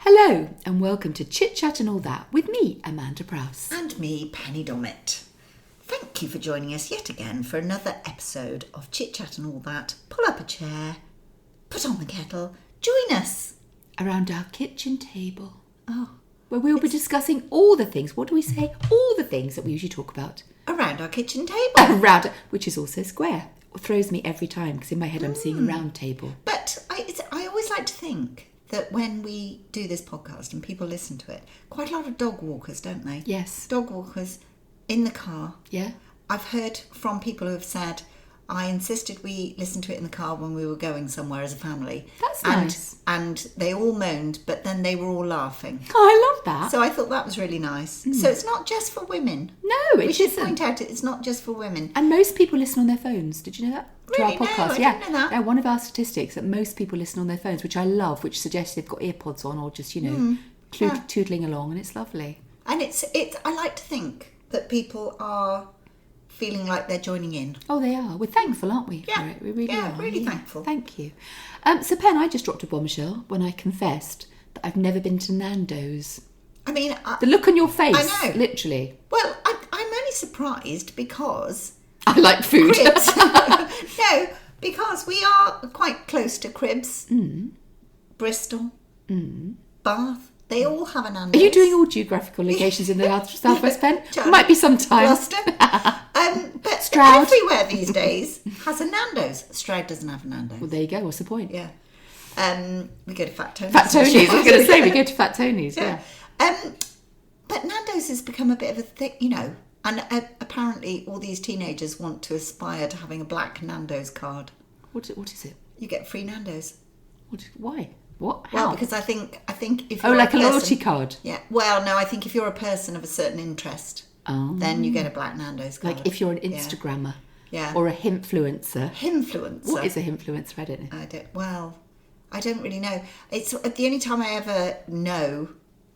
Hello and welcome to Chit Chat and All That with me, Amanda Prowse. And me, Penny Dommett. Thank you for joining us yet again for another episode of Chit Chat and All That. Pull up a chair, put on the kettle, join us. Around our kitchen table. Oh. Where we'll be discussing all the things, what do we say? All the things that we usually talk about. Around our kitchen table. Around, which is also square. It throws me every time because in my head I'm seeing a round table. But I always like to think that when we do this podcast and people listen to it, quite a lot of dog walkers, don't they? Yes. Dog walkers in the car. Yeah. I've heard from people who have said, I insisted we listen to it in the car when we were going somewhere as a family. That's nice. And they all moaned, but then they were all laughing. Oh, I love that. So I thought that was really nice. So it's not just for women. No, it We should isn't. point out it's not just for women. And most people listen on their phones. Did you know that? Really? To our podcast. No, I didn't know that. Yeah, one of our statistics that most people listen on their phones, which I love, which suggests they've got earpods on or just, tootling along, and it's lovely. And it's. I like to think that people are feeling like they're joining in. Oh, they are. We're thankful, aren't we? Yeah. For it? We really Yeah, are. really thankful. Thank you. So, Pen, I just dropped a bombshell when I confessed that I've never been to Nandos. I mean, The look on your face, I know. literally. well, I'm only surprised because I like food. Cribs. No, because we are quite close to Cribs, Bristol, Bath. They all have a Nando's. Are you doing all geographical locations in the Southwest, Pen? Charlie. Might be sometime. Gloucester. But Stroud. everywhere these days has a Nando's. Stroud doesn't have a Nando's. Well, there you go. What's the point? Yeah. We go to Fat Tony's. Fat Tony's. I was going to say, we go to Fat Tony's. Yeah. But Nando's has become a bit of a thing, and apparently all these teenagers want to aspire to having a black Nando's card. What is it? You get free Nando's. Why? What? How? Well, because I think if you're like a person, loyalty card? Yeah. Well, no, I think if you're a person of a certain interest, then you get a black Nando's card. Like if you're an Instagrammer. Yeah. Or a himfluencer. Himfluencer. What is a himfluencer? I don't know. I don't really know. It's the only time I ever know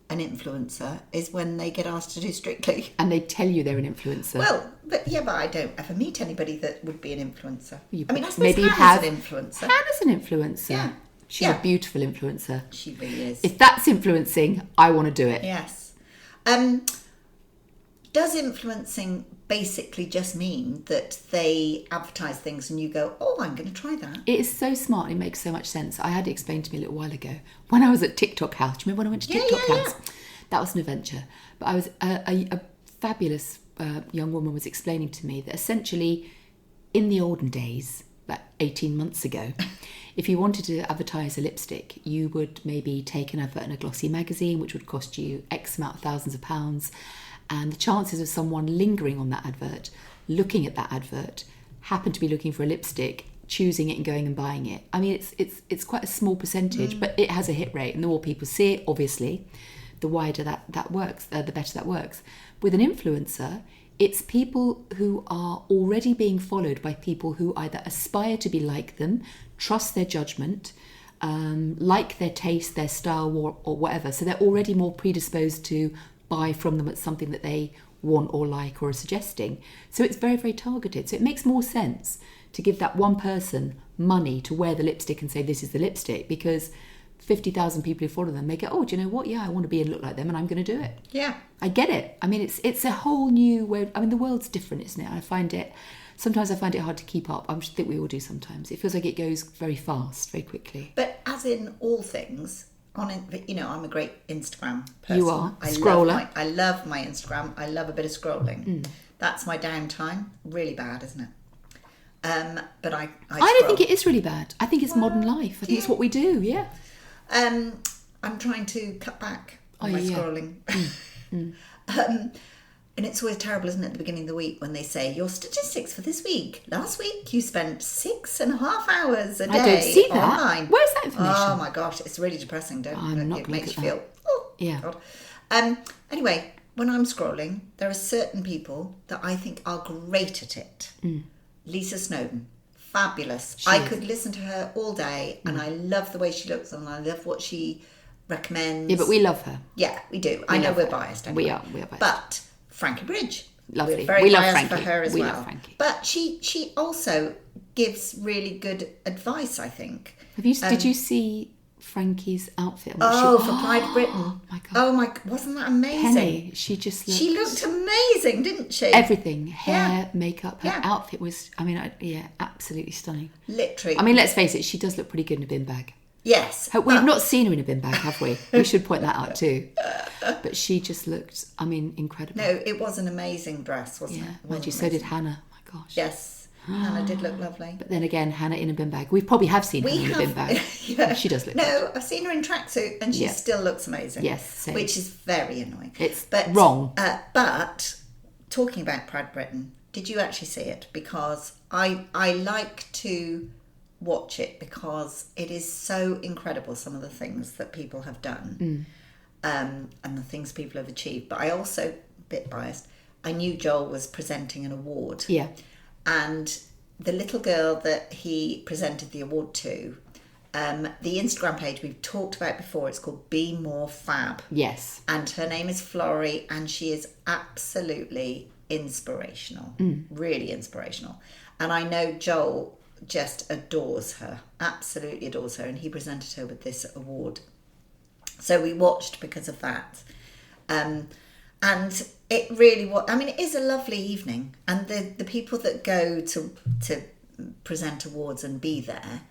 an influencer is when they get asked to do Strictly. And they tell you they're an influencer. Well, but I don't ever meet anybody that would be an influencer. I suppose maybe Hannah's an influencer. Hannah's an influencer. Yeah. She's a beautiful influencer. She really is. If that's influencing, I want to do it. Yes. Does influencing basically just mean that they advertise things and you go, oh, I'm going to try that? It is so smart. It makes so much sense. I had it explained to me a little while ago when I was at TikTok House. Do you remember when I went to TikTok House? Yeah. That was an adventure. But I was a fabulous young woman was explaining to me that essentially in the olden days, about 18 months ago, if you wanted to advertise a lipstick, you would maybe take an advert in a glossy magazine, which would cost you X amount of thousands of pounds. And the chances of someone lingering on that advert, looking at that advert, happen to be looking for a lipstick, choosing it and going and buying it. I mean, it's quite a small percentage, but it has a hit rate. And the more people see it, obviously, the wider that works, the better that works. With an influencer, it's people who are already being followed by people who either aspire to be like them, trust their judgment, like their taste, their style, or whatever. So they're already more predisposed to buy from them at something that they want or like or are suggesting. So it's very, very targeted. So it makes more sense to give that one person money to wear the lipstick and say, this is the lipstick, because 50,000 people who follow them, they go, oh, do you know what? Yeah, I want to be and look like them and I'm going to do it. Yeah. I get it. I mean, it's a whole new way. I mean, the world's different, isn't it? Sometimes I find it hard to keep up. I think we all do sometimes. It feels like it goes very fast, very quickly. But as in all things, I'm a great Instagram person. You are. Scroller. I love my Instagram. I love a bit of scrolling. That's my downtime. Really bad, isn't it? But I don't think it is really bad. I think it's modern life. I think it's what we do, yeah. I'm trying to cut back on my scrolling. And it's always terrible, isn't it, at the beginning of the week when they say, your statistics for this week. Last week you spent 6.5 hours a day I don't see that. online. Where's that information? Oh my gosh, it's really depressing, I'm not it? It gonna makes look you at feel, oh, yeah. God. Anyway, when I'm scrolling, there are certain people that I think are great at it. Lisa Snowdon, fabulous. I could listen to her all day and I love the way she looks and I love what she recommends. Yeah, but we love her. Yeah, we do. I know we're biased. Anyway. We are biased. But Frankie Bridge. Lovely. We're very we love biased Frankie. for her as we well. Love Frankie. But she also gives really good advice, I think. Did you see Frankie's outfit. And for Pride Britain. Oh my God. Oh my, wasn't that amazing? Penny, she looked amazing, didn't she? everything, hair, makeup, her outfit was, absolutely stunning. Literally. I mean, let's face it, she does look pretty good in a bin bag. Yes. We've not seen her in a bin bag, have we? We should point that out too. But she just looked, incredible. No, it was an amazing dress, wasn't it? Yeah, Mandy, so did Hannah. Oh my gosh. Yes. Hannah did look lovely. But then again, Hannah in a bin bag. We probably have seen Hannah in a bin bag. Yeah. She does look good. No, I've seen her in tracksuit and she still looks amazing. Yes, same. Which is very annoying. It's wrong. But talking about Pride Britain, did you actually see it? Because I like to watch it because it is so incredible, some of the things that people have done and the things people have achieved. But I also, a bit biased, I knew Joel was presenting an award. Yeah. And the little girl that he presented the award to, the Instagram page we've talked about before, it's called Be More Fab. Yes. And her name is Florrie, and she is absolutely inspirational, really inspirational. And I know Joel just adores her, absolutely adores her, and he presented her with this award. So we watched because of that. And it really was, it is a lovely evening. And the people that go to present awards and be there,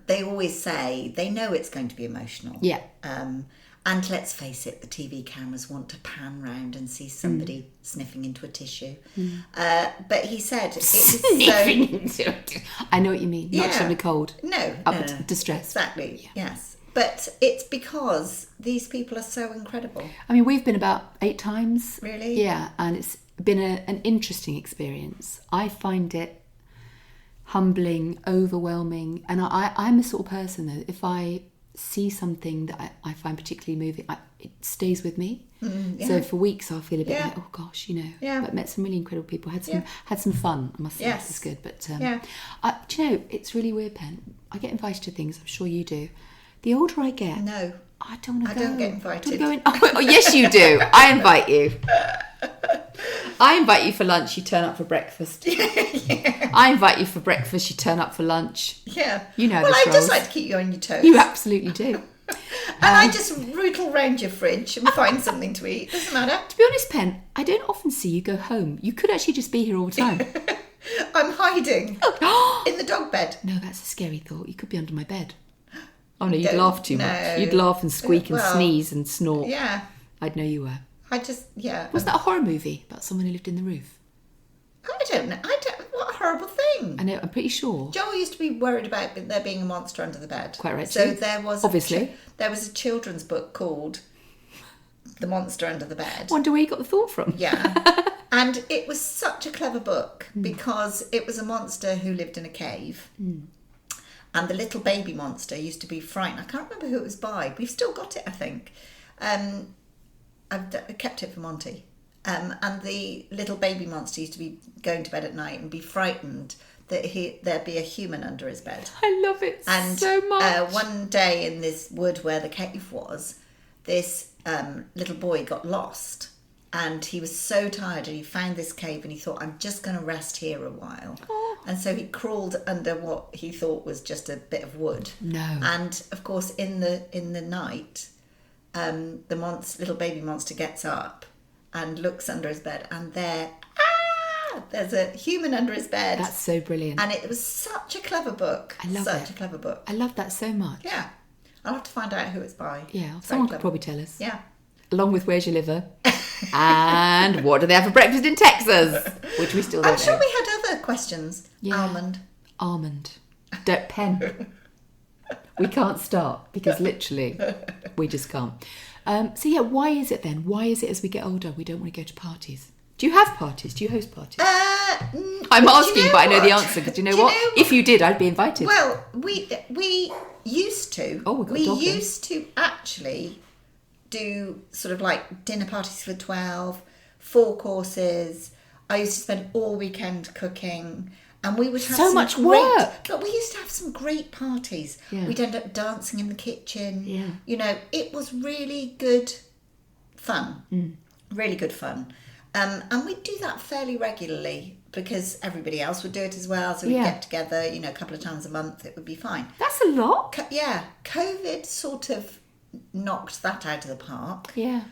they always say they know it's going to be emotional. Yeah. And let's face it, the TV cameras want to pan round and see somebody sniffing into a tissue. But he said, I know what you mean. Not having a cold. No. Distress. Exactly, yes. But it's because these people are so incredible. We've been about 8 times. Really? Yeah, and it's been an interesting experience. I find it humbling, overwhelming, and I'm the sort of person that if I see something that I find particularly moving, it stays with me. So for weeks I'll feel a bit like, oh gosh, but met some really incredible people, had some fun, I must say. It was good. But do you know, it's really weird, Pen. I get invited to things, I'm sure you do. The older I get, I don't want to go. I don't get invited. Oh, yes, you do. I invite you. I invite you for lunch, you turn up for breakfast. I invite you for breakfast, you turn up for lunch. Yeah. You know Well, I just like to keep you on your toes. You absolutely do. And I just rootle round your fridge and find something to eat. Doesn't matter. To be honest, Pen, I don't often see you go home. You could actually just be here all the time. I'm hiding in the dog bed. No, that's a scary thought. You could be under my bed. Oh no, you'd laugh too much. You'd laugh and squeak and sneeze and snort. Yeah. I'd know you were. Was that a horror movie about someone who lived in the roof? I don't know. What a horrible thing. I know, I'm pretty sure. Joel used to be worried about there being a monster under the bed. Quite right. So there was obviously there was a children's book called The Monster Under the Bed. Wonder where you got the thought from. Yeah. And it was such a clever book because it was a monster who lived in a cave. And the little baby monster used to be frightened. I can't remember who it was by. We've still got it, I think. I've kept it for Monty. And the little baby monster used to be going to bed at night and be frightened that there'd be a human under his bed. I love it so much. One day in this wood where the cave was, this little boy got lost. And he was so tired and he found this cave and he thought, I'm just going to rest here a while. Oh. And so he crawled under what he thought was just a bit of wood. No. And of course, in the night, the little baby monster gets up and looks under his bed and there's a human under his bed. That's so brilliant. And it was such a clever book. I love Such a clever book. I love that so much. Yeah. I'll have to find out who it's by. Yeah, someone could probably tell us. Yeah. Along with Where's Your Liver? And what do they have for breakfast in Texas? Which we still don't know. I'm sure we had other questions. Yeah. Almond. Pen. We can't start because literally we just can't. Why is it then? Why is it as we get older we don't want to go to parties? Do you have parties? Do you host parties? I'm asking, but I know the answer because you know what? If you did, I'd be invited. Well, we used to. Oh, we used to actually do sort of like dinner parties for 12, 4 courses. I used to spend all weekend cooking, and we would have so much work. But we used to have some great parties. Yeah. We'd end up dancing in the kitchen. Yeah. You know, it was really good fun. Really good fun. And we do that fairly regularly. because everybody else would do it as well. So we'd get together, a couple of times a month. It would be fine. That's a lot. COVID sort of knocked that out of the park. Yeah.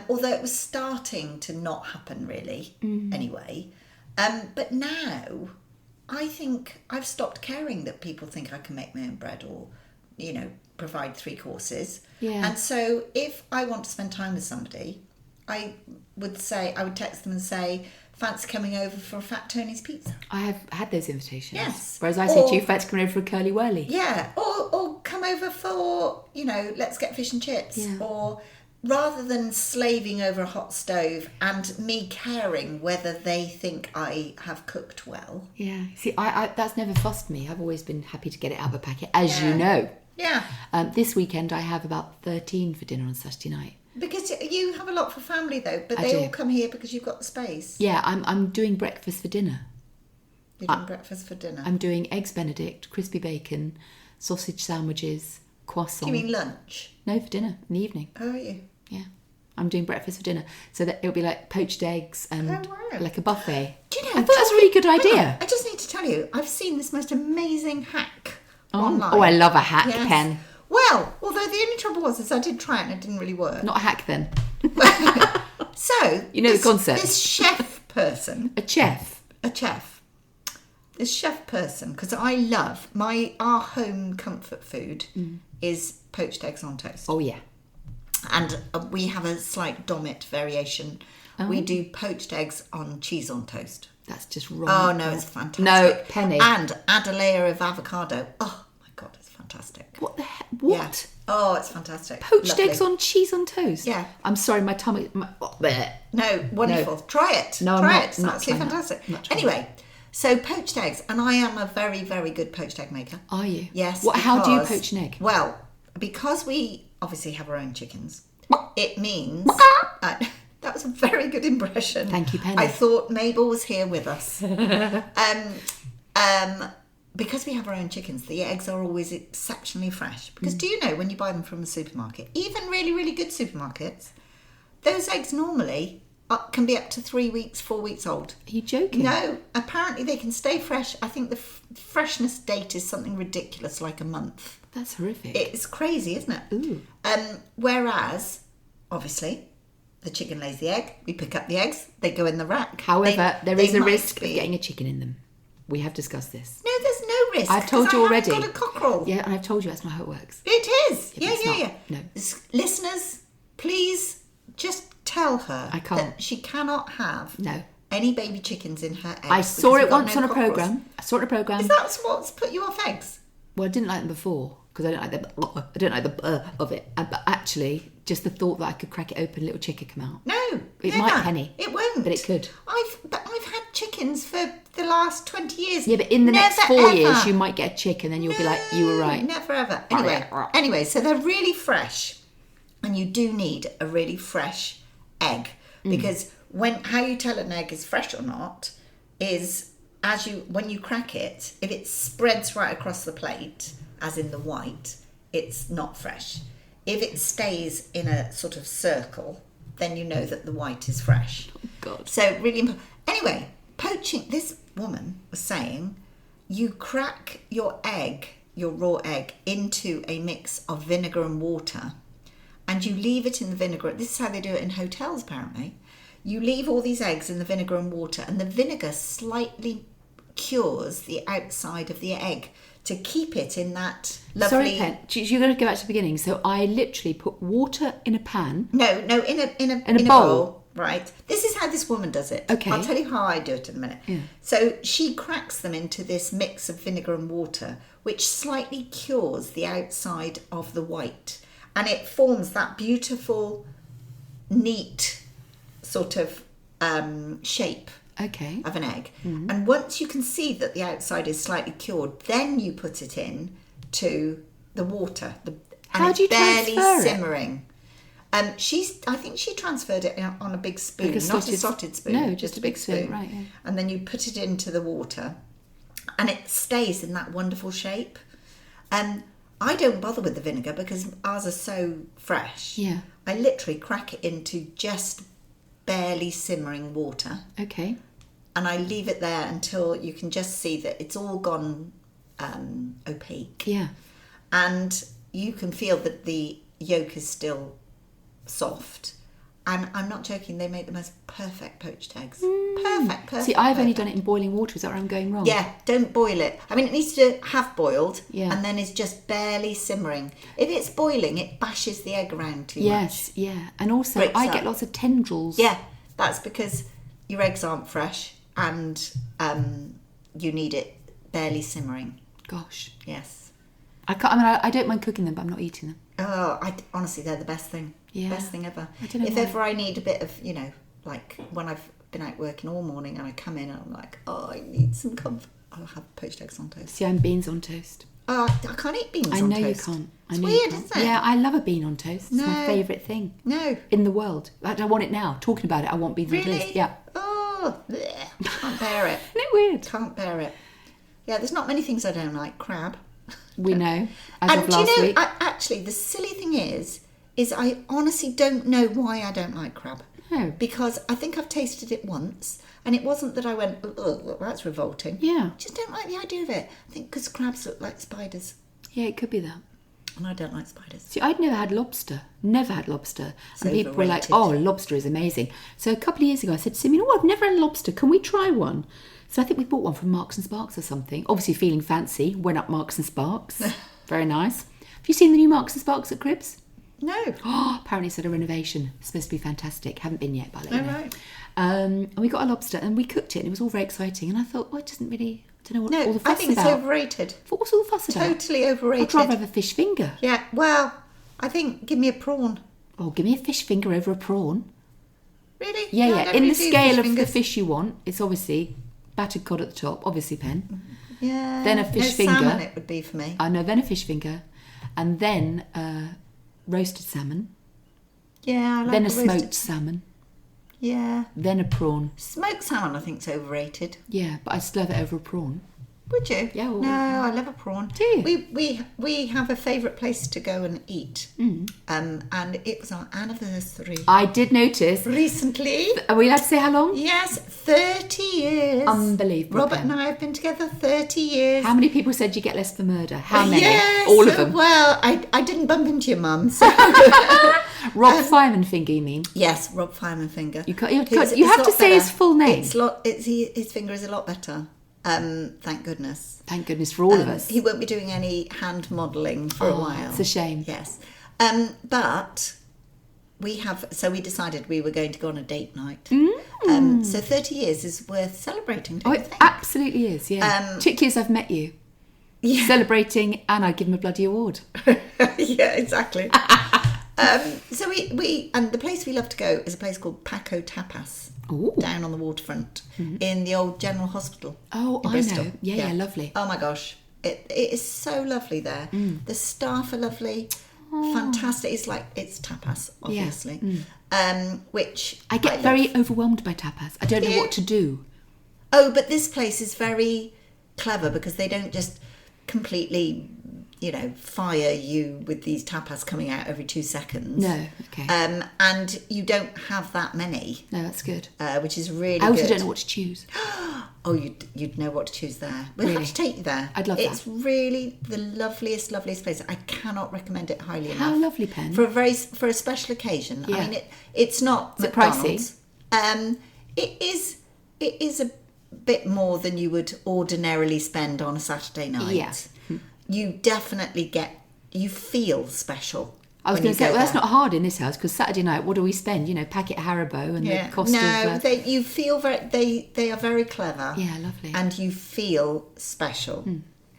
Although it was starting to not happen really anyway. But now I think I've stopped caring that people think I can make my own bread or, provide 3 courses. Yeah. And so if I want to spend time with somebody, I would text them and say, fancy coming over for a Fat Tony's pizza? I have had those invitations. Yes. Whereas I say to you, fancy coming over for a curly whirly? Yeah. Or come over for, let's get fish and chips. Yeah. Or rather than slaving over a hot stove and me caring whether they think I have cooked well. Yeah. See, I that's never fussed me. I've always been happy to get it out of a packet, as you know. Yeah. This weekend I have about 13 for dinner on Saturday night. Because you have a lot for family though, but they all come here because you've got the space. Yeah, I'm doing breakfast for dinner. You're doing breakfast for dinner? I'm doing eggs Benedict, crispy bacon, sausage sandwiches, croissant. Do you mean lunch? No, for dinner in the evening. Oh, are you? Yeah. I'm doing breakfast for dinner. So that it'll be like poached eggs and like a buffet. Do you know? I thought that was a really good idea. I just need to tell you, I've seen this most amazing hack online. Oh, I love a hack, Pen. Well, although the only trouble was I did try it and it didn't really work. Not a hack then. So, the concept. This chef person. A chef. This chef person, because I love our home comfort food is poached eggs on toast. Oh, yeah. And we have a slight Dommett variation. Oh. We do poached eggs on cheese on toast. That's just wrong. Oh, no, it's fantastic. No, Penny. And add a layer of avocado. Oh, my God, it's fantastic. What the heck? What? Yeah. Oh, it's fantastic. Poached eggs on cheese on toast? Yeah. I'm sorry, my tummy... No, wonderful. No. Try it. No, Try I'm not, it. It's absolutely fantastic. Anyway, so poached eggs. And I am a very, very good poached egg maker. Are you? Yes. How do you poach an egg? Well, because we obviously have our own chickens, it means... that was a very good impression. Thank you, Penny. I thought Mabel was here with us. Because we have our own chickens, the eggs are always exceptionally fresh. Because do you know, when you buy them from the supermarket, even really, really good supermarkets, those eggs normally can be up to 3 weeks, 4 weeks old. Are you joking? No, apparently they can stay fresh. I think the freshness date is something ridiculous, like a month. That's horrific. It's crazy, isn't it? Ooh. Whereas, obviously, the chicken lays the egg, we pick up the eggs, they go in the rack. However, there is a risk of getting a chicken in them. We have discussed this. No, there's no risk. I've told you already. I've got a cockerel. Yeah, and I've told you that's not how it works. It is. Yeah. No. Listeners, please just tell her I can't. that she cannot have any baby chickens in her eggs. I saw it once on a programme. Is that what's put you off eggs? Well, I didn't like them before because I don't like the of it. But actually, just the thought that I could crack it open, a little chick could come out. No, it might, Penny. It won't. But it could. I've had chickens for the last 20 years. Yeah, but in the next 4 years, you might get a chick, and then you'll be like, you were right. Never ever. Anyway, so they're really fresh, and you do need a really fresh egg because how you tell an egg is fresh or not is when you crack it, if it spreads right across the plate, as in the white, it's not fresh. If it stays in a sort of circle, then you know that the white is fresh. Oh, God. So really important. Anyway, poaching, this woman was saying, you crack your raw egg, into a mix of vinegar and water, and you leave it in the vinegar. This is how they do it in hotels, apparently. You leave all these eggs in the vinegar and water, and the vinegar slightly cures the outside of the egg to keep it in that lovely... Sorry, Pen, you're going to go back to the beginning. So I literally put water in a pan. No, in a bowl. Right. This is how this woman does it. Okay. I'll tell you how I do it in a minute. Yeah. So she cracks them into this mix of vinegar and water, which slightly cures the outside of the white. And it forms that beautiful, neat sort of shape of an egg. Mm-hmm. And once you can see that the outside is slightly cured, then you put it in to the water. How do you barely transfer simmering. I think she transferred it on a big spoon, not a slotted spoon. No, just a big spoon, right? Yeah. And then you put it into the water, and it stays in that wonderful shape. I don't bother with the vinegar because ours are so fresh. Yeah. I literally crack it into just barely simmering water. Okay. and I leave it there until you can just see that it's all gone opaque. Yeah. And you can feel that the yolk is still soft. And I'm not joking, they make the most perfect poached eggs. Perfect. See, I've only done it in boiling water. Is that where I'm going wrong? Yeah, don't boil it. I mean, it needs to have boiled, Yeah. and then it's just barely simmering. If it's boiling, it bashes the egg around too much. Yes, yeah. And also, Breaks I up. get lots of tendrils. Yeah, that's because your eggs aren't fresh, and you need it barely simmering. Gosh. Yes. I can't. I mean, I don't mind cooking them, but I'm not eating them. Oh, honestly, they're the best thing. Yeah. Best thing ever. I don't know If why. ever I need a bit of, like when I've been out working all morning and I come in and I'm like, oh, I need some comfort, I'll have poached eggs on toast. See, I'm beans on toast. Oh, I can't eat beans I on know toast. you can't. I It's know weird, you can't. isn't it? Yeah, I love a bean on toast. It's my No. favourite thing No. in the world. I want it now. Talking about it, I want beans on Really? toast. Yeah. Oh, bleh. Can't bear it. Isn't it weird? Can't bear it. Yeah, there's not many things I don't like. Crab. We know. As And of do last you know, week. actually, the silly thing is I honestly don't know why I don't like crab. No. Because I think I've tasted it once, and it wasn't that I went, ugh, that's revolting. Yeah. I just don't like the idea of it. I think because crabs look like spiders, Yeah, it could be that. and I don't like spiders. See, I'd never had lobster. Never had lobster. It's And people were like, overrated. oh, lobster is amazing. So a couple of years ago, I said to Sim, I've never had lobster. Can we try one? So I think we bought one from Marks and Sparks or something. Obviously feeling fancy. Went up Marks and Sparks. Very nice. Have you seen the new Marks and Sparks at Cribs? No. Oh, apparently it's at a renovation. It's supposed to be fantastic. Haven't been yet, but I'll let you know. right. And we got a lobster and we cooked it and it was all very exciting. And I thought, oh, it doesn't really, I don't know what all No, the fuss I think it's about. overrated. What's all the fuss about? Totally I'd overrated. rather have a fish finger. Yeah, well, I think give me a prawn. Oh, give me a fish finger over a prawn. Really? Yeah, No, I yeah. don't In really the do scale fish of the fingers. fish you want, it's obviously battered cod at the top, obviously pen. Yeah. Then a fish finger. Salmon it would be for me. I know, then a fish finger, and then roasted salmon, Yeah, I like then a the roasted- smoked salmon, Yeah. then a prawn. Smoked salmon I think is overrated. Yeah, but I'd still have it over a prawn. Would you? Yeah, well- No, I love a prawn. Do you? We have a favourite place to go and eat. And it was our anniversary I did notice. recently. Are we allowed to say how long? Yes, 30 years. Unbelievable, Robert Pen. and I have been together 30 years. How many people said you get less for murder? How many? Yes, All of them. Well, I didn't bump into your mum. So. Rob Fireman Finger, you mean? Yes, Rob Fireman Finger. You It's have a to lot say his better. full name. His finger is a lot better. Thank goodness. Thank goodness for all of us. He won't be doing any hand modelling for a Oh, while. it's a shame. Yes. But we decided we were going to go on a date night. So 30 years is worth celebrating, Oh, don't you it think? absolutely is, yeah. Particularly as I've met you. Yeah. Celebrating, and I give him a bloody award. Yeah, exactly. So we and the place we love to go is a place called Paco Tapas. Ooh. Down on the waterfront in the old General Hospital. Oh, in I Bristol. know. Yeah, lovely. Oh my gosh, it is so lovely there. The staff are lovely, fantastic. It's tapas, obviously. Which I get love. very overwhelmed by tapas. I don't know Yeah. what to do. Oh, but this place is very clever because they don't just completely, fire you with these tapas coming out every 2 seconds. No, okay. And you don't have that many, No, that's good. which is really I also good. don't know what to choose. Oh, you'd know what to choose there. We'll have Really? to take you there. I'd love It's that. really the loveliest place. I cannot recommend it highly enough. How lovely, Pen. For a special occasion. Yeah. I mean, it's not Is it McDonald's. It is a bit more than you would ordinarily spend on a Saturday night. Yeah. You definitely you feel special. I was when going you to say, go well, that's there. not hard in this house because Saturday night, what do we spend? Packet Haribo and the cost of... you feel they are very clever. Yeah, lovely. And you feel special.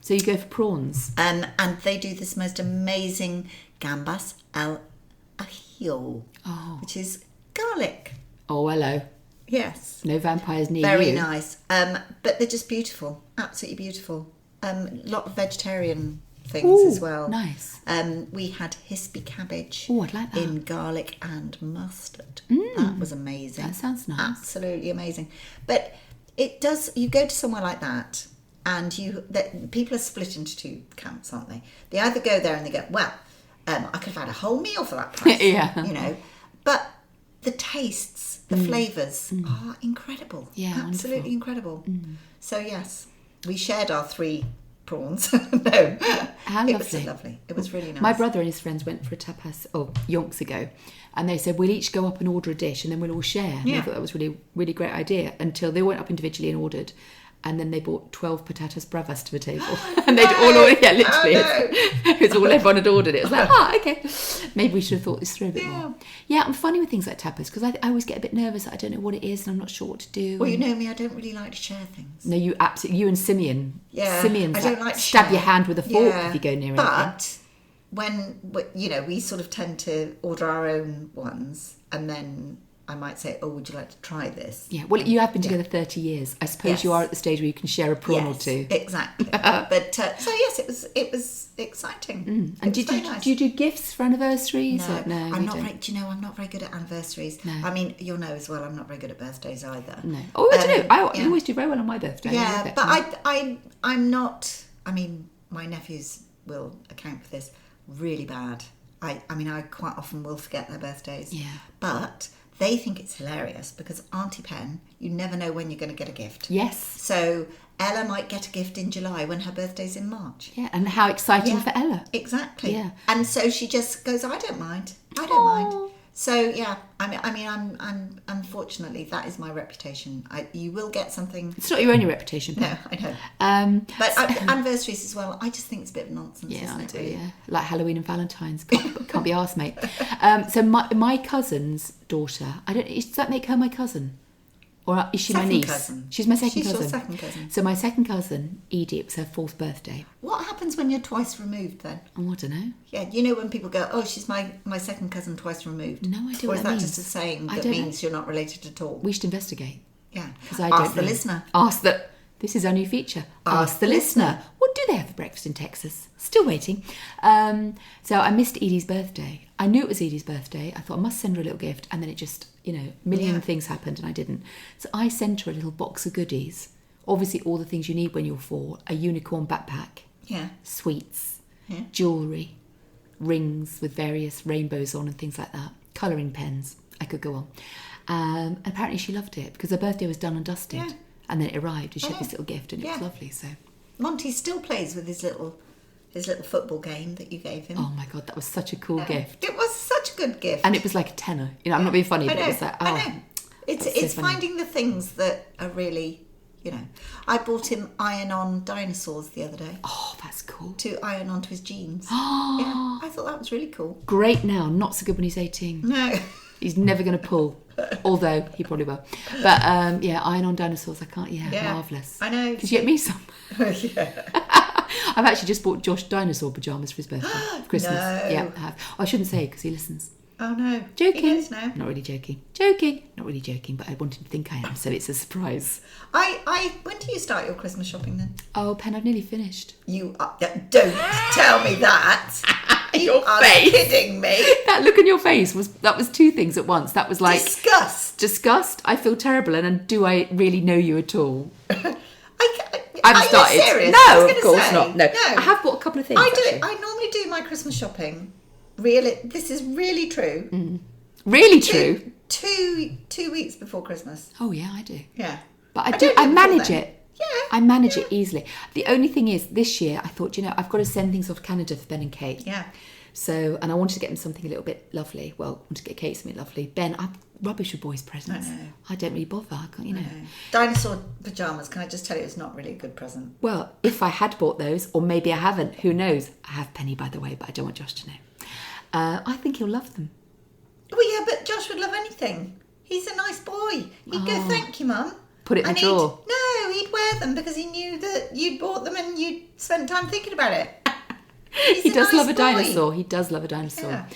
So you go for prawns. And they do this most amazing gambas al ajillo, which is garlic. Oh, hello. Yes, No vampires near very you. nice. But they're just beautiful, absolutely beautiful. Lot of vegetarian things as well. Nice. We had hispy cabbage. Oh, I'd like that. In garlic and mustard. That was amazing. That sounds nice. Absolutely amazing. But it does. You go to somewhere like that, and people are split into two camps, aren't they? They either go there and they go, well, I could have had a whole meal for that price. Yeah. But the tastes, the flavours are incredible. Yeah, absolutely wonderful. incredible. So yes, we shared our 3 prawns. No, How it lovely. was lovely. It was really nice. My brother and his friends went for a tapas yonks ago, and they said we'll each go up and order a dish and then we'll all share. And I thought that was really, really great idea until they went up individually and ordered. And then they bought 12 patatas bravas to the table. And they'd all ordered, literally. It was all everyone had ordered. It was like, okay. Maybe we should have thought this through a bit more. Yeah, I'm funny with things like tapas because I always get a bit nervous that I don't know what it is and I'm not sure what to do. Well, you know me, I don't really like to share things. No, you absolutely, you and Simeon. Yeah, Simeon's I don't like to stab share. your hand with a fork if you go near anything. But when, we sort of tend to order our own ones and then I might say, oh, would you like to try this? Yeah, well, you have been together 30 years. I suppose you are at the stage where you can share a prawn or two. Exactly. But so yes, it was exciting. And do you do gifts for anniversaries? No, No, I'm not very. Do you know? I'm not very good at anniversaries. No. I mean, you'll know as well. I'm not very good at birthdays either. No. Oh, I don't know. You always do very well on my birthday. Yeah, but I'm not. I mean, my nephews will account for this really bad. I mean, I quite often will forget their birthdays. Yeah. But they think it's hilarious because Auntie Pen, you never know when you're going to get a gift. Yes. So Ella might get a gift in July when her birthday's in March. Yeah, and how exciting for Ella. Exactly. Yeah. And so she just goes, I don't mind. I don't mind. So yeah, I mean, I'm unfortunately that is my reputation. You will get something. It's not your only reputation. No, I know. But anniversaries as well. I just think it's a bit of nonsense. Yeah, isn't I it, do. really? Yeah, like Halloween and Valentine's. Can't be arsed, mate. So my cousin's daughter. Does that make her my cousin? Or is she my Second niece? cousin. She's my second She's cousin. your second cousin. So my second cousin, Edie, it was her 4th birthday. What happens when you're twice removed then? Oh, I don't know. Yeah, you know when people go, oh, she's my second cousin twice removed. No idea Or what is that that means. just a saying I that don't means you're not related at all? We should investigate. Yeah. Because I don't Ask the know. listener. This is our new feature. Ask the listener. What do they have for breakfast in Texas? Still waiting. So I missed Edie's birthday. I knew it was Edie's birthday. I thought I must send her a little gift. And then it just, a million things happened and I didn't. So I sent her a little box of goodies. Obviously all the things you need when you're 4. A unicorn backpack. Yeah. Sweets. Yeah. Jewellery. Rings with various rainbows on and things like that. Colouring pens. I could go on. And apparently she loved it because her birthday was done and dusted. Yeah. And then it arrived and she had this little gift and it was lovely. So Monty still plays with his little football game that you gave him. oh my God, that was such a cool gift. It was such a good gift. And it was like a tenner. I'm not being funny, but it was like, I know. It's so funny. finding the things that are really, I bought him iron-on dinosaurs the other day. Oh, that's cool. To iron onto his jeans. Yeah, I thought that was really cool. Great now, not so good when he's 18. No. He's never going to pull, although he probably will. But iron-on dinosaurs, I can't, marvellous. I know. Could you get me some? Yeah. I've actually just bought Josh dinosaur pyjamas for his birthday, for Christmas. No. Yeah, I have. I shouldn't say because he listens. Oh no. Joking. He knows now. Not really joking. Joking. Not really joking, but I want him to think I am, so it's a surprise. When do you start your Christmas shopping then? Oh, Pen, I've nearly finished. You don't tell me that. You are kidding me. That look on your face was 2 things at once. That was like disgust. I feel terrible, and then do I really know you at all? I've started. Serious? No, of course not. No, I have bought a couple of things. I do it. I normally do my Christmas shopping. This is really true. Really true. 2 weeks before Christmas. Oh yeah, I do. Yeah, but I manage it. Yeah, I manage it easily. The only thing is, this year I thought, I've got to send things off to Canada for Ben and Kate. Yeah. So, and I wanted to get them something a little bit lovely. Well, I wanted to get Kate something lovely. Ben, I'm rubbish with boys' presents. I know. I don't really bother. I can't, Dinosaur pyjamas, can I just tell you, it's not really a good present. Well, if I had bought those, or maybe I haven't, who knows? I have Penny, by the way, but I don't want Josh to know. I think he'll love them. Well, yeah, but Josh would love anything. He's a nice boy. He'd go, thank you, Mum. Put it in the drawer. He'd wear them because he knew that you'd bought them and you'd spent time thinking about it. He does love a dinosaur. He does love a dinosaur.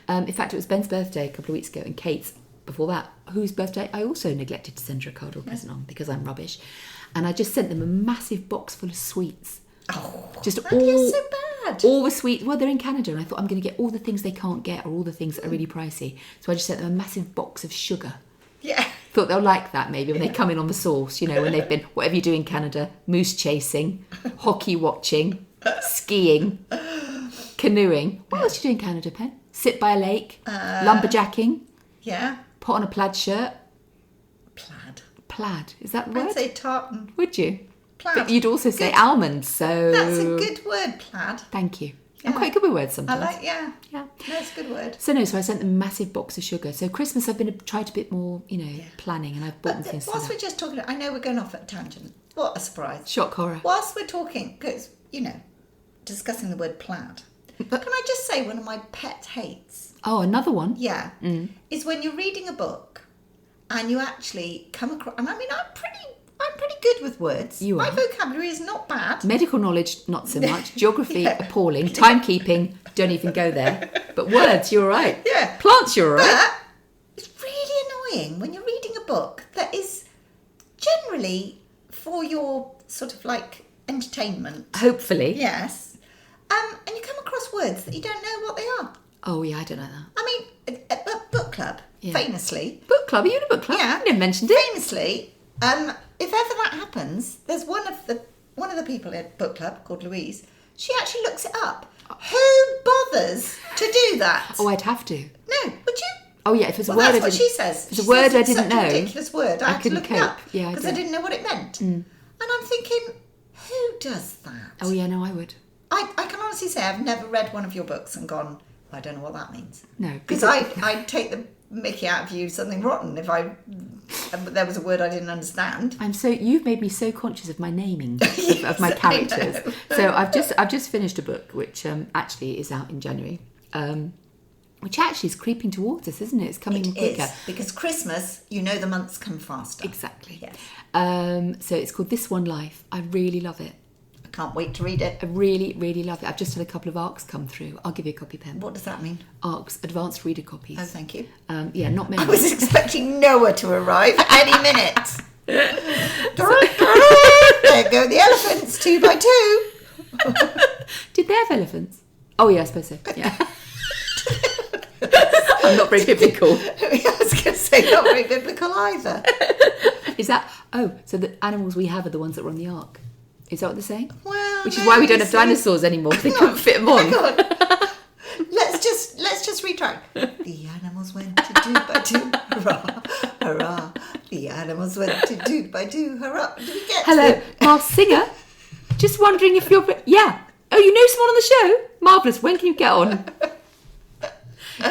Yeah. In fact, it was Ben's birthday a couple of weeks ago and Kate's before that, whose birthday I also neglected to send her a card or present on because I'm rubbish. And I just sent them a massive box full of sweets. Oh, just that is so bad. All the sweets. Well, they're in Canada, and I thought I'm going to get all the things they can't get or all the things that are really pricey. So I just sent them a massive box of sugar. Yeah. Thought they'll like that maybe when they come in on the sauce, when they've been, whatever you do in Canada, moose chasing, hockey watching, skiing, canoeing. What else do you do in Canada, Pen? Sit by a lake, lumberjacking. Yeah. Put on a plaid shirt. Plaid. Plaid. Is that the word? I'd say tartan. Would you? Plaid. But you'd also say almond, so... That's a good word, plaid. Thank you. Yeah. I'm quite good with words sometimes. Yeah. Yeah. That's a good word. So I sent them a massive box of sugar. So Christmas I've been tried a bit more, planning, and I've bought them things. Whilst we're just talking, I know we're going off at a tangent. What a surprise. Shock horror. Whilst we're talking, because, discussing the word plaid, can I just say one of my pet hates? Oh, another one? Yeah. Is when you're reading a book and you actually come across, and I mean, I'm pretty good with words. You My are. vocabulary is not bad. Medical knowledge, not so much. Geography, appalling. Timekeeping, don't even go there. But words, you're all right. Yeah. Plants, you're all right. But it's really annoying when you're reading a book that is generally for your sort of like entertainment. Hopefully. Yes. And you come across words that you don't know what they are. Oh, yeah, I don't know that. I mean, at book club, famously. Book club? Are you in a book club? Yeah. You never mentioned it. Famously, if ever that happens, there's one of the people at book club called Louise. She actually looks it up. Who bothers to do that? Oh, I'd have to. No, would you? Oh, yeah, if it's a Well, word that's I what didn't... she says. If it's a word I didn't know... Such a ridiculous word. I had to couldn't look it up. cope. Yeah, I because I don't. didn't know what it meant. And I'm thinking, who does that? Oh, yeah, no, I would. I can honestly say I've never read one of your books and gone, I don't know what that means. No. Because I'd take the mickey out of you something rotten if there was a word I didn't understand. You've made me so conscious of my naming of my Yes, characters. So I've just finished a book which actually is out in January, which actually is creeping towards us, isn't it? It's coming quicker. Is, because Christmas, the months come faster. Exactly. Yes. So it's called This One Life. I really love it. I can't wait to read it. I really, really love it. I've just had a couple of ARCs come through. I'll give you a copy, Pen. What does that mean? ARCs, Advanced Reader Copies. Oh, thank you. Yeah, not many. I was expecting Noah to arrive any minute. There go the elephants, 2 by 2. Did they have elephants? Oh, yeah, I suppose so. Yeah. I'm not very biblical. I was going to say, not very biblical either. Is that... Oh, so the animals we have are the ones that were on the Ark. Is that what they're saying? Well, which is why we don't have dinosaurs anymore. They couldn't fit them on. Hang on. Let's just retract. The animals went to do by do, hurrah, hurrah. The animals went to do by do, hurrah. Did we get Hello, to Masked Singer. Just wondering if you're... Yeah. Oh, you know someone on the show? Marvellous. When can you get on?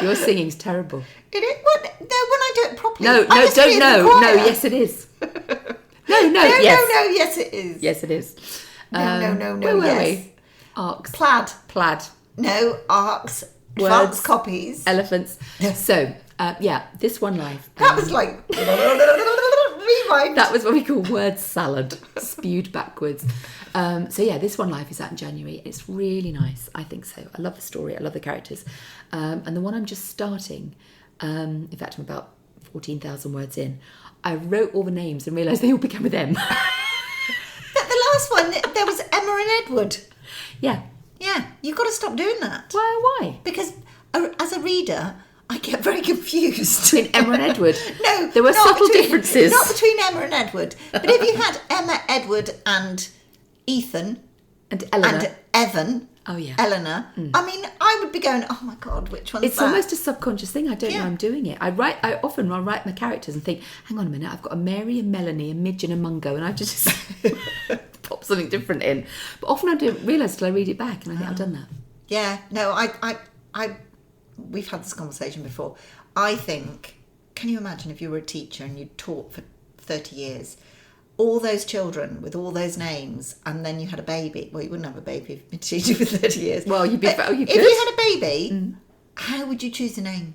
Your singing's terrible. It is, when I do it properly. No, don't know. No, yes it is. No, yes. No, yes it is. Yes it is. No, where were yes. we? Arcs. Plaid. No, arcs. Advanced copies. Elephants. So, This One Life. That was like... Rewind. That was what we call word salad, spewed backwards. This One Life is out in January. It's really nice. I think so. I love the story. I love the characters. And the one I'm just starting, in fact, I'm about 14,000 words in. I wrote all the names and realised they all began with M. The last one, there was Emma and Edward. Yeah. Yeah, you've got to stop doing that. Why? Because as a reader, I get very confused. Between Emma and Edward? No. There were subtle differences. Not between Emma and Edward. But if you had Emma, Edward and Ethan... And Eleanor. And Evan... Oh, yeah. Eleanor. I mean, I would be going, oh my God, which one's It's that? almost a subconscious thing. I don't know I'm doing it. I often write my characters and think, hang on a minute, I've got a Mary, a Melanie, a Midge and a Mungo, and I just pop something different in. But often I don't realise till I read it back and I think I've done that. Yeah, no, I we've had this conversation before. I think, can you imagine if you were a teacher and you taught for 30 years, all those children with all those names, and then you had a baby. Well, you wouldn't have a baby if you've been teaching for 30 years. Well, you'd be... If you had a baby, how would you choose a name?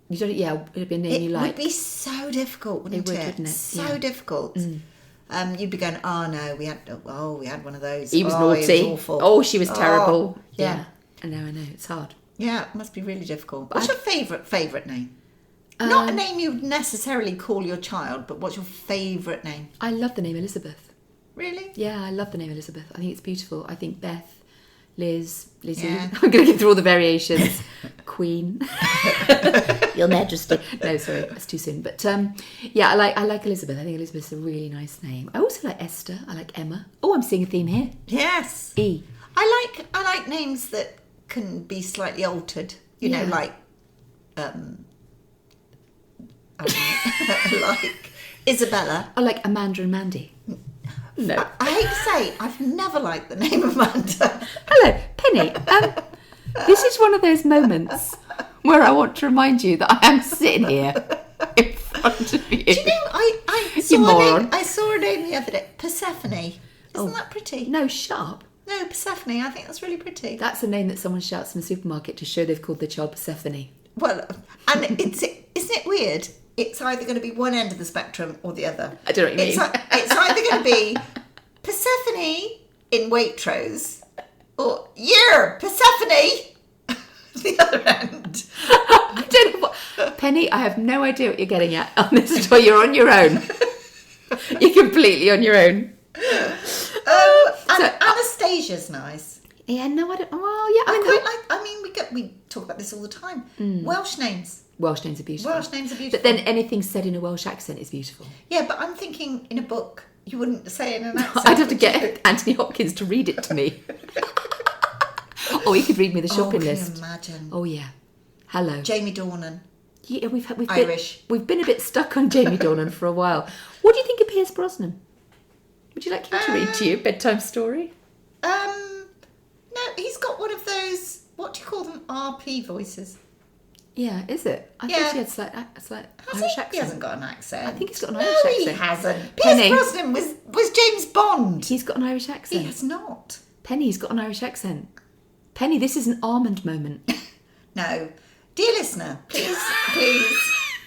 You don't... Yeah, it'd be a name you like. It would be so difficult, wouldn't it? Wouldn't it? So difficult. You'd be going, oh no, we had one of those. He was naughty. He was awful. Oh, she was terrible. Yeah. I know, it's hard. Yeah, it must be really difficult. What's your favourite name? Not a name you'd necessarily call your child, but what's your favourite name? I love the name Elizabeth. Really? Yeah, I love the name Elizabeth. I think it's beautiful. I think Beth, Liz, Lizzie. Yeah. I'm going to go through all the variations. Queen. Your Majesty. No, sorry, that's too soon. But I like Elizabeth. I think Elizabeth's a really nice name. I also like Esther. I like Emma. Oh, I'm seeing a theme here. Yes. E. I like names that can be slightly altered. You know, like I don't know, like Isabella. I like Amanda and Mandy. No. I hate to say, I've never liked the name Amanda. Hello, Penny. This is one of those moments where I want to remind you that I am sitting here in front of you. Do you know, I saw a name the other day, Persephone. Isn't that pretty? No, shut up. No, Persephone, I think that's really pretty. That's a name that someone shouts in the supermarket to show they've called their child Persephone. Well, and isn't it weird? It's either going to be one end of the spectrum or the other. I don't know what you mean. It's either going to be Persephone in Waitrose or you're Persephone the other end. I don't know what... Penny, I have no idea what you're getting at on this at all. You're on your own. You're completely on your own. Anastasia's nice. Yeah, no, I don't... Well, yeah. We talk about this all the time. Welsh names. Welsh names are beautiful. But then anything said in a Welsh accent is beautiful. Yeah, but I'm thinking in a book, you wouldn't say in an accent. I'd have to get Anthony Hopkins to read it to me. Or he could read me the shopping list. Can you imagine? Oh, yeah. Hello. Jamie Dornan. Yeah, we've Irish. We've been a bit stuck on Jamie Dornan for a while. What do you think of Pierce Brosnan? Would you like him to read to you a bedtime story? No, he's got one of those, what do you call them, RP voices. Yeah, is it? I thought he had slight Irish accent. He hasn't got an accent. I think he's got an Irish accent. No, he hasn't. Penny. Pierce Brosnan was James Bond. He's got an Irish accent. He has not. Penny's got an Irish accent. Penny, this is an almond moment. No. Dear listener, please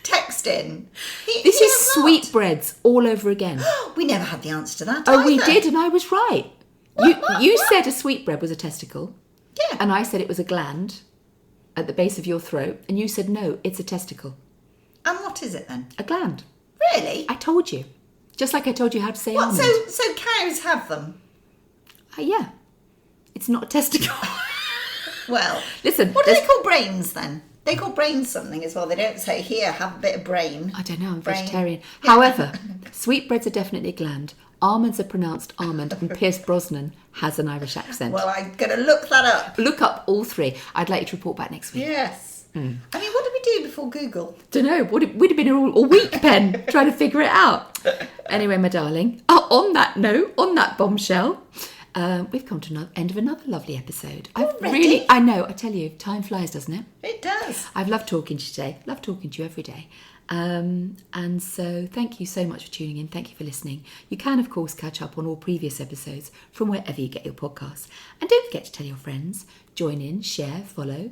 text in. This is sweetbreads all over again. We never had the answer to that. Oh, we did, and I was right. You said a sweetbread was a testicle. Yeah. And I said it was a gland at the base of your throat, and you said no, it's a testicle. And what is it then? A gland. Really? I told you. Just like I told you how to say what? almond. So cows have them? Yeah. It's not a testicle. Well, listen. What do they call brains then? They call brains something as well. They don't say, here, have a bit of brain. I don't know, I'm vegetarian. Yeah. However, sweetbreads are definitely a gland. Almonds are pronounced almond, and Pierce Brosnan has an Irish accent. Well, I'm going to look that up. Look up all three. I'd like you to report back next week. Yes. I mean, what did we do before Google? Don't know. We'd have been here all week, Pen, trying to figure it out. Anyway, my darling, on that note, on that bombshell, we've come to the end of another lovely episode. I know, I tell you, time flies, doesn't it? It does. I've loved talking to you today. Love talking to you every day. And so thank you so much for tuning in. Thank you for listening. You can, of course, catch up on all previous episodes from wherever you get your podcasts. And don't forget to tell your friends, join in, share, follow.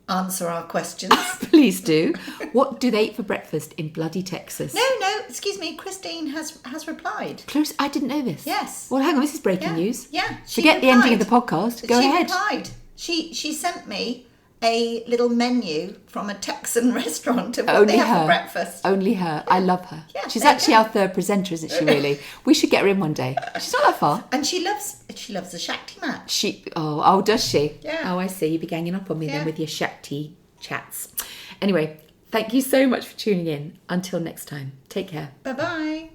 Answer our questions. Please do. What do they eat for breakfast in bloody Texas? No, excuse me. Christine has replied. Close. I didn't know this. Yes. Well, hang on. This is breaking news. Yeah. Forget the ending of the podcast. Go ahead. She replied. She sent me a little menu from a Texan restaurant of what they have for breakfast. Only her. Yeah. I love her. Yeah, she's actually our third presenter, isn't she, really? We should get her in one day. She's not that far. And she loves the Shakti match. Does she? Yeah. Oh, I see. You'd be ganging up on me then with your Shakti chats. Anyway, thank you so much for tuning in. Until next time, take care. Bye-bye.